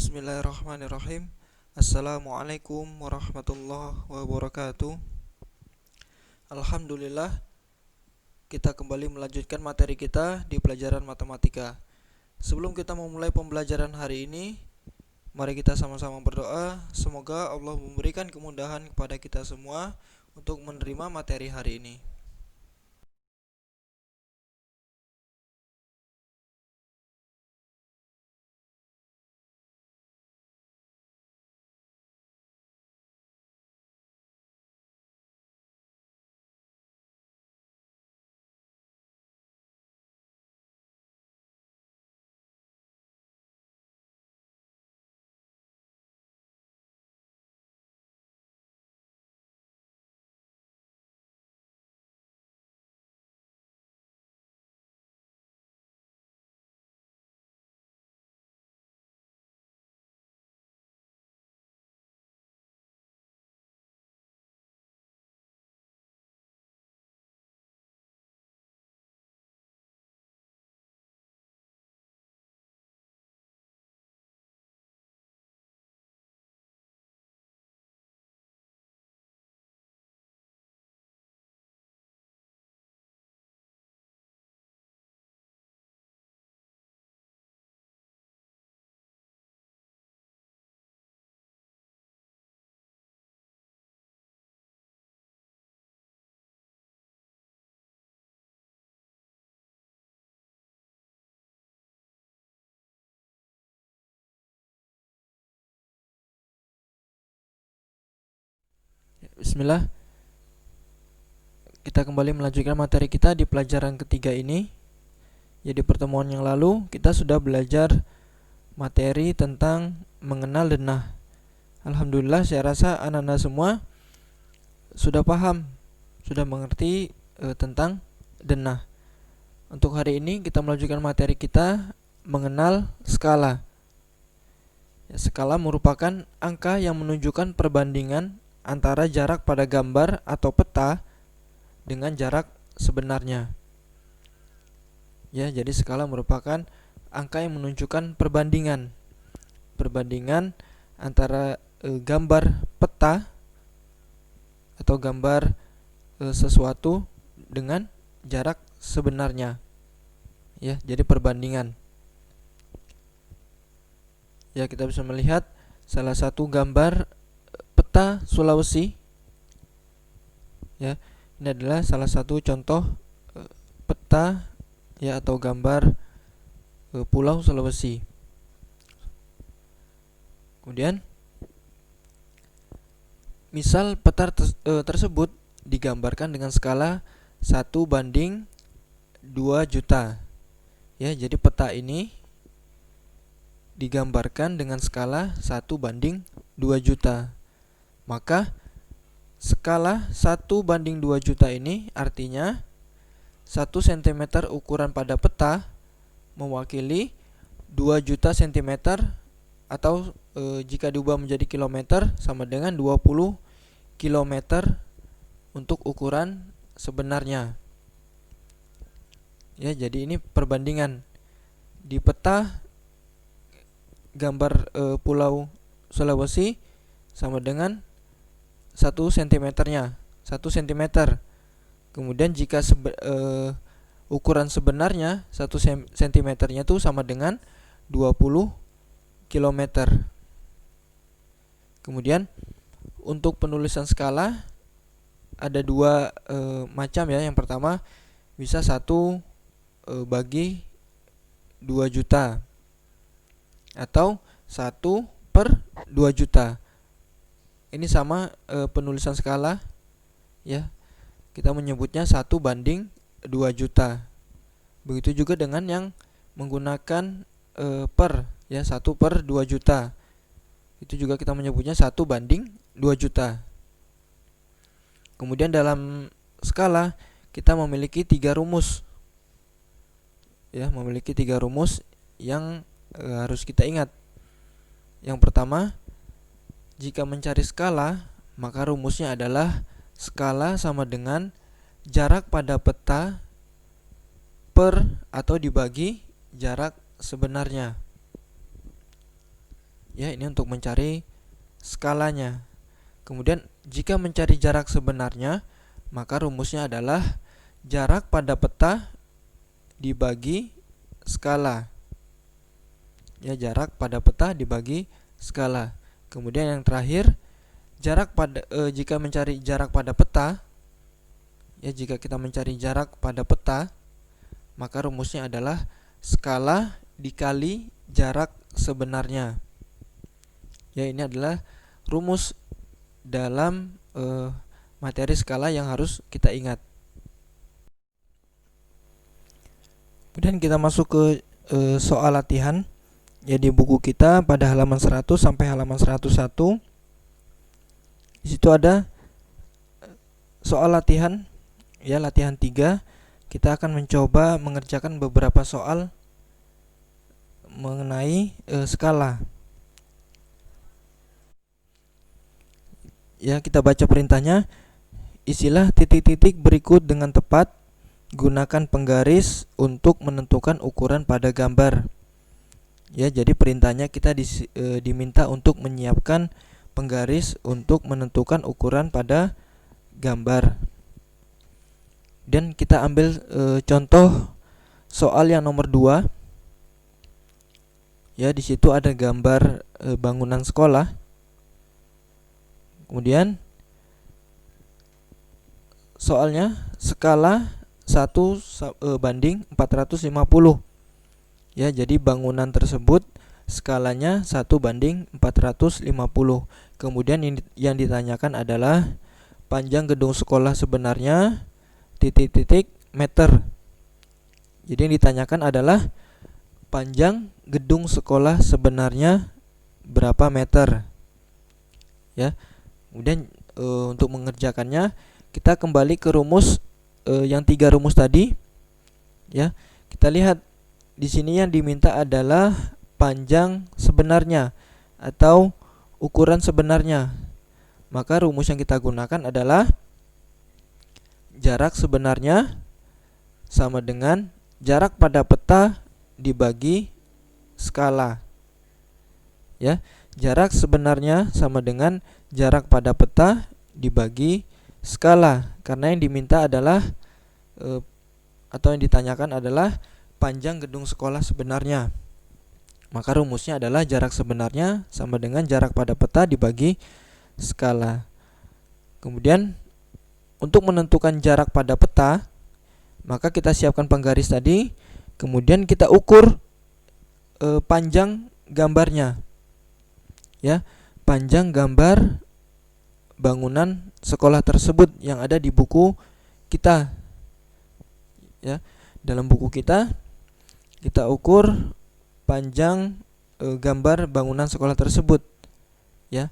Bismillahirrahmanirrahim. Assalamualaikum warahmatullahi wabarakatuh. Alhamdulillah, kita kembali melanjutkan materi kita di pelajaran matematika. Sebelum kita memulai pembelajaran hari ini, mari kita sama-sama berdoa. Semoga Allah memberikan kemudahan kepada kita semua untuk menerima materi hari ini. Bismillah, kita kembali melanjutkan materi kita di pelajaran ketiga ini. Jadi pertemuan yang lalu kita sudah belajar materi tentang mengenal denah. Alhamdulillah, saya rasa anak-anak semua sudah paham, sudah mengerti tentang denah. Untuk hari ini kita melanjutkan materi kita mengenal skala. Skala merupakan angka yang menunjukkan perbandingan antara jarak pada gambar atau peta dengan jarak sebenarnya. Jadi skala merupakan angka yang menunjukkan perbandingan antara gambar peta atau gambar sesuatu dengan jarak sebenarnya. Jadi perbandingan. Kita bisa melihat salah satu gambar peta Sulawesi. Ini adalah salah satu contoh peta atau gambar Pulau Sulawesi. Kemudian misal peta tersebut digambarkan dengan skala 1:2 juta. Jadi peta ini digambarkan dengan skala 1:2 juta. Maka skala 1:2 juta ini artinya 1 cm ukuran pada peta mewakili 2 juta cm, atau jika diubah menjadi kilometer sama dengan 20 kilometer untuk ukuran sebenarnya. Jadi ini perbandingan di peta gambar Pulau Sulawesi sama dengan 1 cm-nya, 1 cm. Kemudian jika ukuran sebenarnya 1 cm-nya itu sama dengan 20 km. Kemudian untuk penulisan skala ada dua macam. Yang pertama bisa 1/2 juta atau 1/2 juta. Ini sama penulisan skala. Kita menyebutnya 1:2 juta. Begitu juga dengan yang menggunakan per, 1/2 juta. Itu juga kita menyebutnya 1:2 juta. Kemudian dalam skala kita memiliki 3 rumus. Memiliki 3 rumus yang harus kita ingat. Yang pertama, jika mencari skala, maka rumusnya adalah skala sama dengan jarak pada peta per atau dibagi jarak sebenarnya. Ya, ini untuk mencari skalanya. Kemudian jika mencari jarak sebenarnya, maka rumusnya adalah jarak pada peta dibagi skala. Ya, jarak pada peta dibagi skala. Kemudian yang terakhir, jika mencari jarak pada peta, ya, jika kita mencari jarak pada peta, maka rumusnya adalah skala dikali jarak sebenarnya. Ya, ini adalah rumus dalam materi skala yang harus kita ingat. Kemudian kita masuk ke soal latihan. Ya, di buku kita pada halaman 100 sampai halaman 101. Di situ ada soal latihan, ya, latihan 3. Kita akan mencoba mengerjakan beberapa soal mengenai skala. Ya, kita baca perintahnya. Isilah titik-titik berikut dengan tepat. Gunakan penggaris untuk menentukan ukuran pada gambar. Ya, jadi perintahnya kita diminta untuk menyiapkan penggaris untuk menentukan ukuran pada gambar. Dan kita ambil contoh soal yang nomor 2. Ya, di situ ada gambar bangunan sekolah. Kemudian soalnya skala 1:450. Ya, jadi bangunan tersebut skalanya 1:450. Kemudian yang ditanyakan adalah panjang gedung sekolah sebenarnya titik-titik meter. Jadi yang ditanyakan adalah panjang gedung sekolah sebenarnya berapa meter. Ya. Kemudian untuk mengerjakannya kita kembali ke rumus yang 3 rumus tadi. Ya, kita lihat di sini yang diminta adalah panjang sebenarnya atau ukuran sebenarnya. Maka rumus yang kita gunakan adalah jarak sebenarnya sama dengan jarak pada peta dibagi skala. Ya, jarak sebenarnya sama dengan jarak pada peta dibagi skala. Karena yang diminta adalah atau yang ditanyakan adalah panjang gedung sekolah sebenarnya. Maka rumusnya adalah jarak sebenarnya sama dengan jarak pada peta dibagi skala. Kemudian untuk menentukan jarak pada peta, maka kita siapkan penggaris tadi. Kemudian kita ukur panjang gambarnya. Ya, panjang gambar bangunan sekolah tersebut yang ada di buku kita. Ya, dalam buku kita ukur panjang gambar bangunan sekolah tersebut. Ya,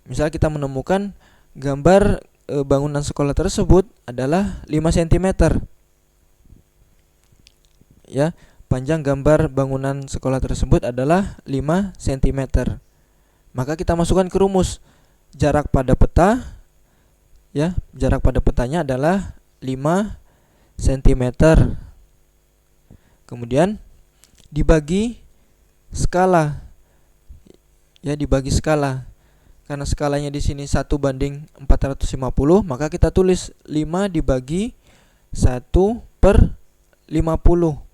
misal kita menemukan gambar bangunan sekolah tersebut adalah 5 cm. Ya, panjang gambar bangunan sekolah tersebut adalah 5 cm. Maka kita masukkan ke rumus jarak pada peta. Ya, jarak pada petanya adalah 5 cm. Kemudian dibagi skala. Ya, dibagi skala. Karena skalanya di sini 1:450, maka kita tulis 5 dibagi 1/50.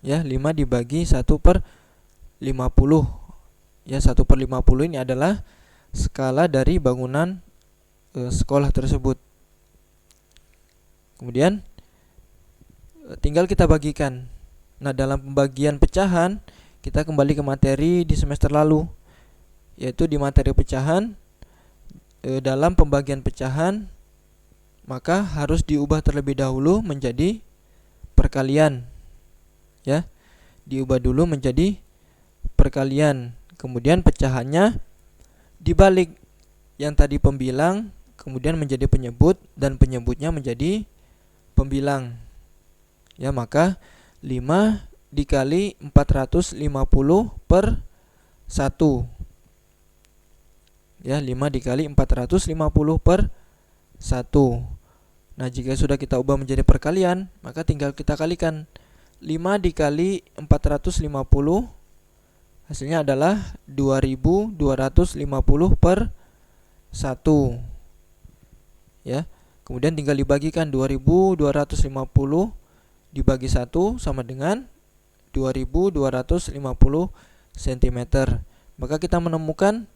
Ya, 5 dibagi 1/50. Ya, 1/50 ini adalah skala dari bangunan sekolah tersebut. Kemudian tinggal kita bagikan. Nah, dalam pembagian pecahan kita kembali ke materi di semester lalu, yaitu di materi pecahan. Dalam pembagian pecahan maka harus diubah terlebih dahulu menjadi perkalian. Ya, diubah dulu menjadi perkalian. Kemudian pecahannya dibalik, yang tadi pembilang kemudian menjadi penyebut dan penyebutnya menjadi pembilang. Ya, maka 5 dikali 450 per 1. Ya, 5 dikali 450 per 1. Nah, jika sudah kita ubah menjadi perkalian, maka tinggal kita kalikan. 5 dikali 450 Hasilnya adalah 2250 per 1. Ya. Kemudian tinggal dibagikan, 2250 dibagi 1 sama dengan 2250 cm. Maka kita menemukan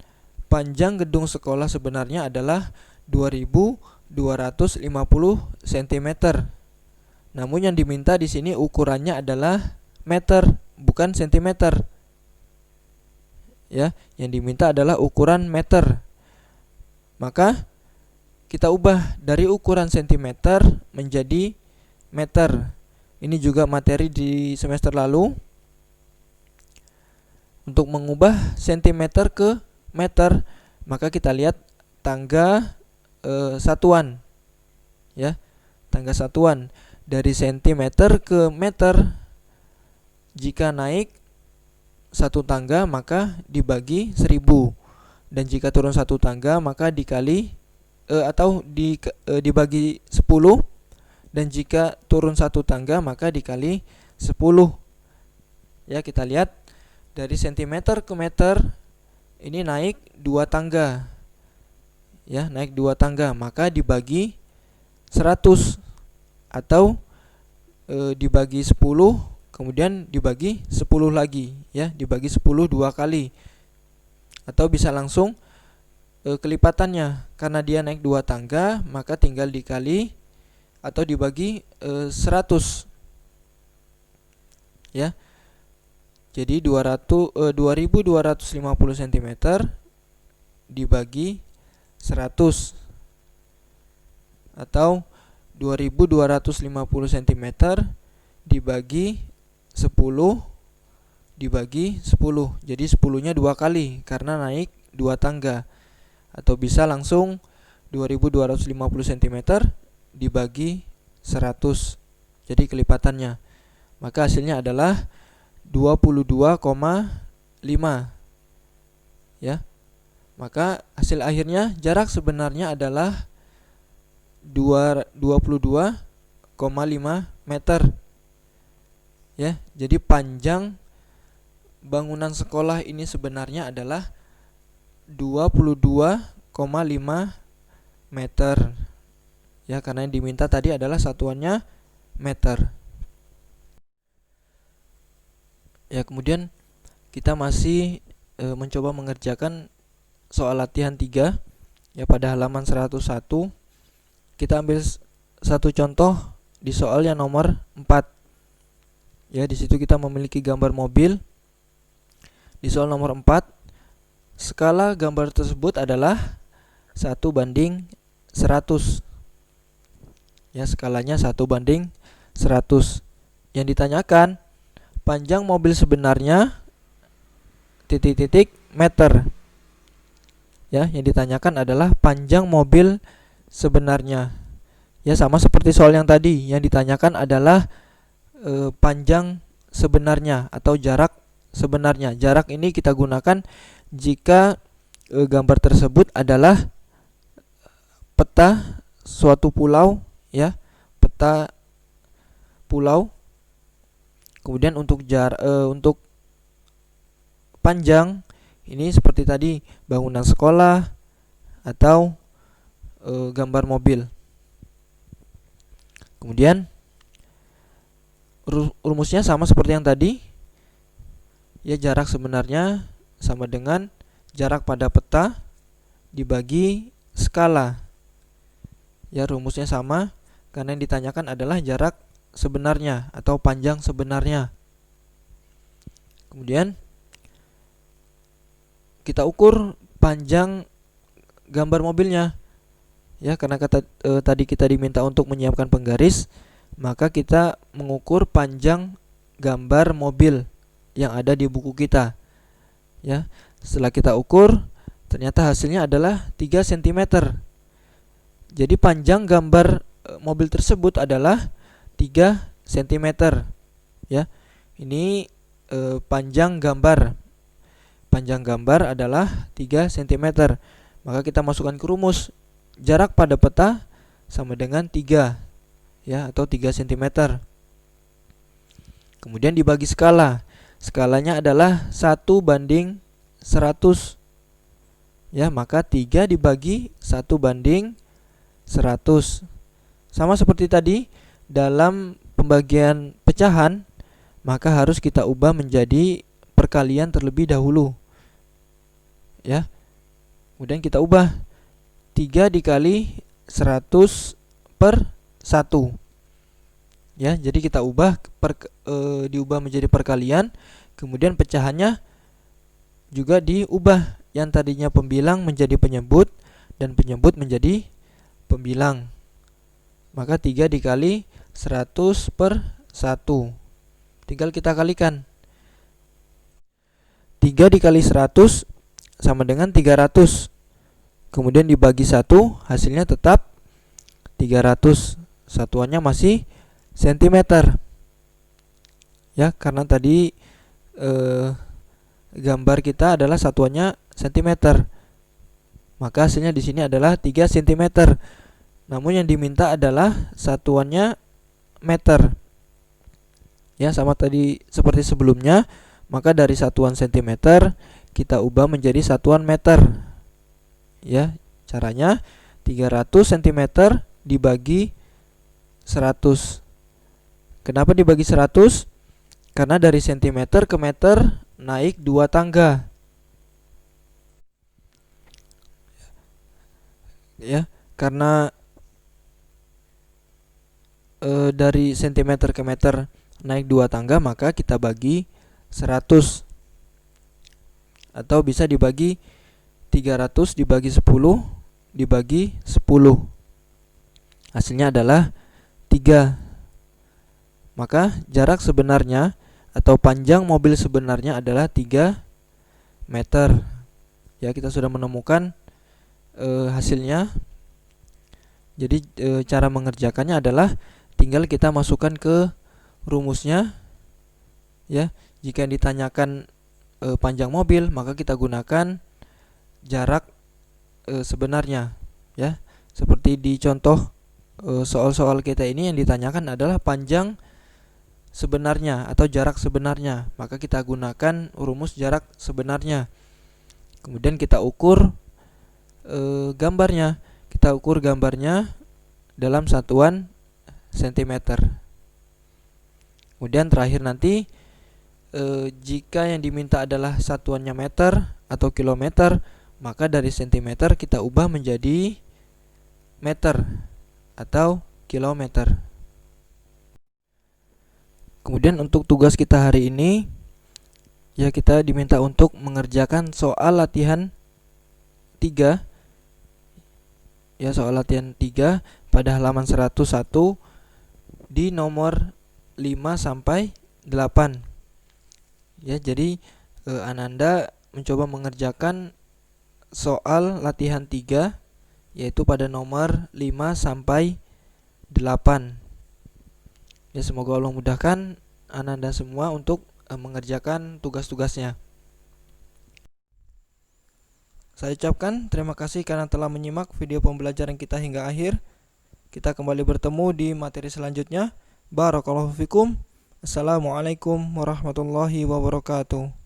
panjang gedung sekolah sebenarnya adalah 2250 cm. Namun yang diminta di sini ukurannya adalah meter, bukan cm. Ya, yang diminta adalah ukuran meter. Maka kita ubah dari ukuran cm menjadi meter. Ini juga materi di semester lalu. Untuk mengubah cm ke meter, maka kita lihat tangga satuan. Ya, tangga satuan dari cm ke meter. Jika naik satu tangga maka dibagi 1000, dan jika turun satu tangga maka dibagi 10, dan jika turun satu tangga maka dikali 10. Ya, kita lihat dari cm ke meter ini naik 2 tangga. Ya, naik 2 tangga maka dibagi 100, atau dibagi 10 kemudian dibagi 10 lagi, ya, dibagi 10 2 kali. Atau bisa langsung kelipatannya, karena dia naik 2 tangga maka tinggal dikali atau dibagi 100. Ya. Jadi 2250 cm dibagi 100, atau 2250 cm dibagi 10 dibagi 10. Jadi 10-nya 2 kali karena naik 2 tangga. Atau bisa langsung 2250 cm dibagi 100. Jadi kelipatannya. Maka hasilnya adalah 22,5. Ya. Maka hasil akhirnya jarak sebenarnya adalah 22,5 meter. Ya, jadi panjang bangunan sekolah ini sebenarnya adalah 22,5 meter. Ya, karena yang diminta tadi adalah satuannya meter. Ya, kemudian kita masih mencoba mengerjakan soal latihan 3. Ya, pada halaman 101 kita ambil satu contoh di soal yang nomor 4. Ya, di situ kita memiliki gambar mobil. Di soal nomor 4, skala gambar tersebut adalah 1:100. Ya, skalanya 1:100. Yang ditanyakan panjang mobil sebenarnya meter. Ya, yang ditanyakan adalah panjang mobil sebenarnya. Ya, sama seperti soal yang tadi, yang ditanyakan adalah panjang sebenarnya atau jarak sebenarnya. Jarak ini kita gunakan jika gambar tersebut adalah peta suatu pulau, ya, peta pulau. Kemudian untuk untuk panjang ini seperti tadi bangunan sekolah atau gambar mobil. Kemudian rumusnya sama seperti yang tadi. Ya, jarak sebenarnya sama dengan jarak pada peta dibagi skala. Ya, rumusnya sama karena yang ditanyakan adalah jarak sebenarnya atau panjang sebenarnya. Kemudian kita ukur panjang gambar mobilnya. Ya, karena tadi kita diminta untuk menyiapkan penggaris, maka kita mengukur panjang gambar mobil yang ada di buku kita. Ya, setelah kita ukur, ternyata hasilnya adalah 3 cm. Jadi panjang gambar mobil tersebut adalah 3 cm. Ya, ini panjang gambar. Panjang gambar adalah 3 cm. Maka kita masukkan ke rumus. Jarak pada peta sama dengan 3, ya, atau 3 cm. Kemudian dibagi skala. skalanya adalah 1:100. Ya, maka 3 dibagi 1:100. Sama seperti tadi, dalam pembagian pecahan, maka harus kita ubah menjadi perkalian terlebih dahulu. Ya. Kemudian kita ubah 3 dikali 100 per 1. Ya, jadi kita ubah diubah menjadi perkalian, kemudian pecahannya juga diubah, yang tadinya pembilang menjadi penyebut dan penyebut menjadi pembilang. Maka 3 dikali 100 per 1. Tinggal kita kalikan. 3 dikali 100 sama dengan 300. Kemudian dibagi 1, hasilnya tetap 300. Satuannya masih sentimeter. Ya, karena tadi gambar kita adalah satuannya sentimeter. Maka hasilnya di sini adalah 3 cm. Namun yang diminta adalah satuannya meter. Ya, sama tadi seperti sebelumnya, maka dari satuan sentimeter kita ubah menjadi satuan meter. Ya, caranya 300 cm dibagi 100. Kenapa dibagi 100? Karena dari sentimeter ke meter naik 2 tangga. Ya, karena dari sentimeter ke meter naik 2 tangga, maka kita bagi 100. Atau bisa dibagi 300 dibagi 10 dibagi 10. Hasilnya adalah 3. Maka jarak sebenarnya atau panjang mobil sebenarnya adalah 3 meter. Ya, kita sudah menemukan hasilnya. Jadi cara mengerjakannya adalah tinggal kita masukkan ke rumusnya. Ya, jika ditanyakan panjang mobil, maka kita gunakan jarak sebenarnya. Ya, seperti di contoh soal-soal kita ini yang ditanyakan adalah panjang sebenarnya atau jarak sebenarnya, maka kita gunakan rumus jarak sebenarnya. Kemudian kita ukur gambarnya. Kita ukur gambarnya dalam satuan sentimeter. Kemudian terakhir nanti jika yang diminta adalah satuannya meter atau kilometer, maka dari sentimeter kita ubah menjadi meter atau kilometer. Kemudian untuk tugas kita hari ini, ya, kita diminta untuk mengerjakan soal latihan 3. Ya, soal latihan 3 pada halaman 101 di nomor 5 sampai 8. Ya, jadi Ananda mencoba mengerjakan soal latihan 3 yaitu pada nomor 5 sampai 8. Ya, semoga Allah mudahkan Ananda semua untuk mengerjakan tugas-tugasnya. Saya ucapkan terima kasih karena telah menyimak video pembelajaran kita hingga akhir. Kita kembali bertemu di materi selanjutnya. Barakallahu fikum. Assalamualaikum warahmatullahi wabarakatuh.